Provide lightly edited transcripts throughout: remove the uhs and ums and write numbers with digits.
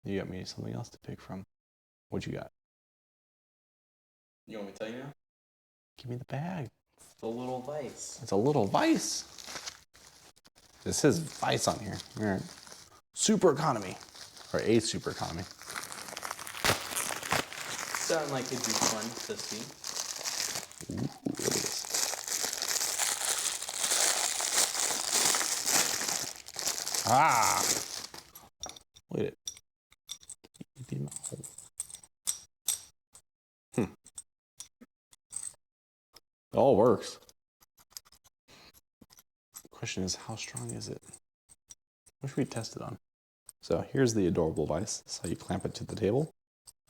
You got me something else to pick from. What you got? You want me to tell you now? Give me the bag. It's the little vise. It's a little vise. This says vise on here. All right. Super economy. Or a super economy. Sounding like it'd be fun to see. Ooh, look at this. Ah! Look at it. It all works. The question is, how strong is it? What should we test it on? So here's the adorable vise. This is how you clamp it to the table.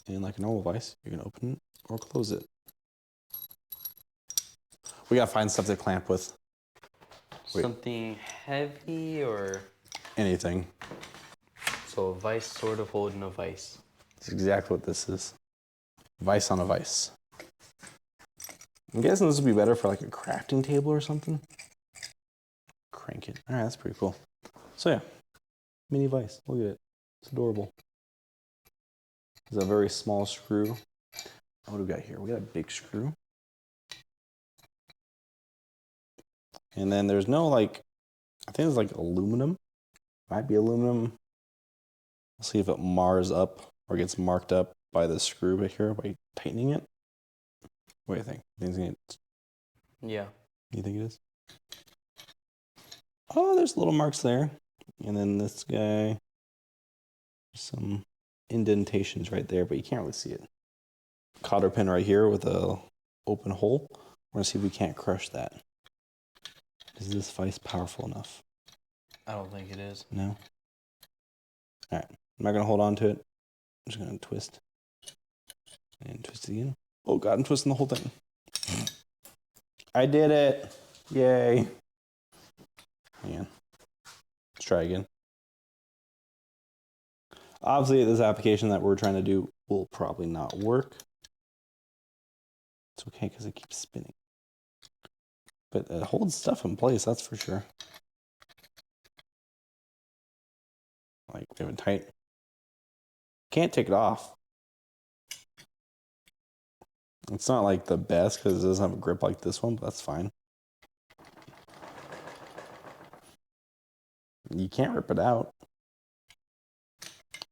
And like a normal vise, you can open it or close it. We gotta find stuff to clamp with. Wait. Something heavy or? Anything. So a vise sort of holding a vise. That's exactly what this is. Vise on a vise. I'm guessing this would be better for like a crafting table or something. Crank it. All right, that's pretty cool. So yeah, mini vise. Look at it. It's adorable. It's a very small screw. What do we got here? We got a big screw. And then there's no like, I think it's like aluminum. Might be aluminum. We'll see if it mars up or gets marked up by the screw back here by tightening it. What do you think? Yeah. You think it is? Oh, there's little marks there. And then this guy, some indentations right there, but you can't really see it. Cotter pin right here with a open hole. We're gonna see if we can't crush that. Is this vise powerful enough? I don't think it is. No? All right, I'm not gonna hold on to it. I'm just gonna twist. And twist it again. Oh God, I'm twisting the whole thing. I did it. Yay. Man. Let's try again. Obviously, this application that we're trying to do will probably not work. It's okay because it keeps spinning. But it holds stuff in place, that's for sure. Like, we have it tight. Can't take it off. It's not like the best because it doesn't have a grip like this one, but that's fine. You can't rip it out.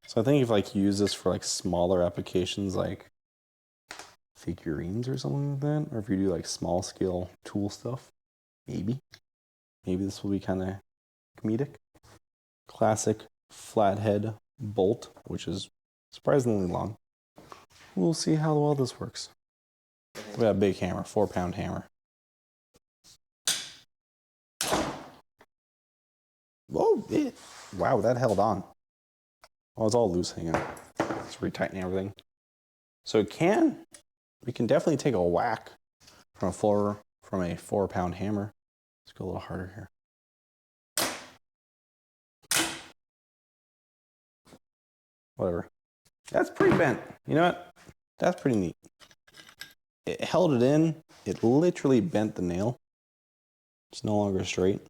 So I think if like you use this for like smaller applications like figurines or something like that, or if you do like small scale tool stuff, maybe this will be kind of comedic. Classic flathead bolt, which is surprisingly long. We'll see how well this works. We got a big hammer, 4-pound hammer. Oh, wow, that held on. Oh, it's all loose hanging. It's retightening everything. So we can definitely take a whack from a 4-pound hammer. Let's go a little harder here. Whatever. That's pretty bent. You know what? That's pretty neat. It held it in. It literally bent the nail. It's no longer straight.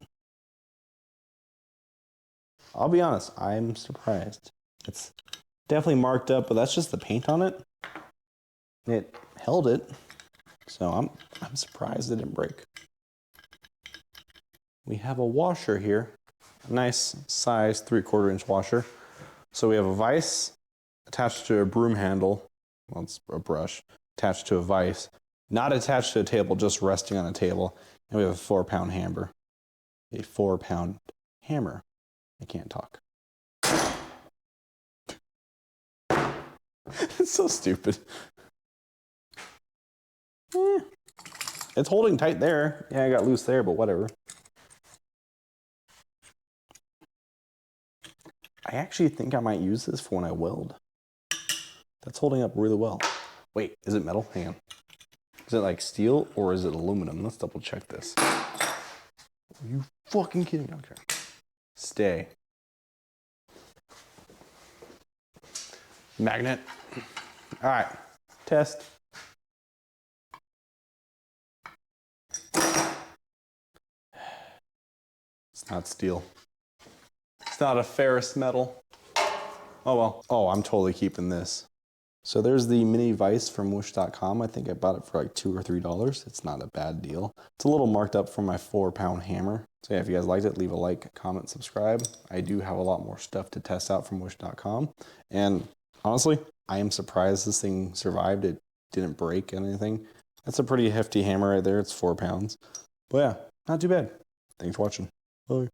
I'll be honest, I'm surprised. It's definitely marked up, but that's just the paint on it. It held it, so I'm surprised it didn't break. We have a washer here, a nice size 3/4 inch washer. So we have a vise attached to a broom handle. Well, it's a brush attached to a vise, not attached to a table, just resting on a table. And we have a 4-pound hammer. A 4-pound hammer. I can't talk. It's so stupid. It's holding tight there. Yeah, I got loose there, but whatever. I actually think I might use this for when I weld. That's holding up really well. Wait, is it metal? Hang on. Is it like steel or is it aluminum? Let's double check this. Are you fucking kidding me? Okay. Stay. Magnet. All right, test. It's not steel. It's not a ferrous metal. Oh well. Oh, I'm totally keeping this. So there's the mini vise from wish.com. I think I bought it for like $2 or $3. It's not a bad deal. It's a little marked up for my 4-pound hammer. So yeah, if you guys liked it, leave a like, comment, subscribe. I do have a lot more stuff to test out from wish.com. And honestly, I am surprised this thing survived. It didn't break anything. That's a pretty hefty hammer right there. It's 4 pounds. But yeah, not too bad. Thanks for watching. Bye.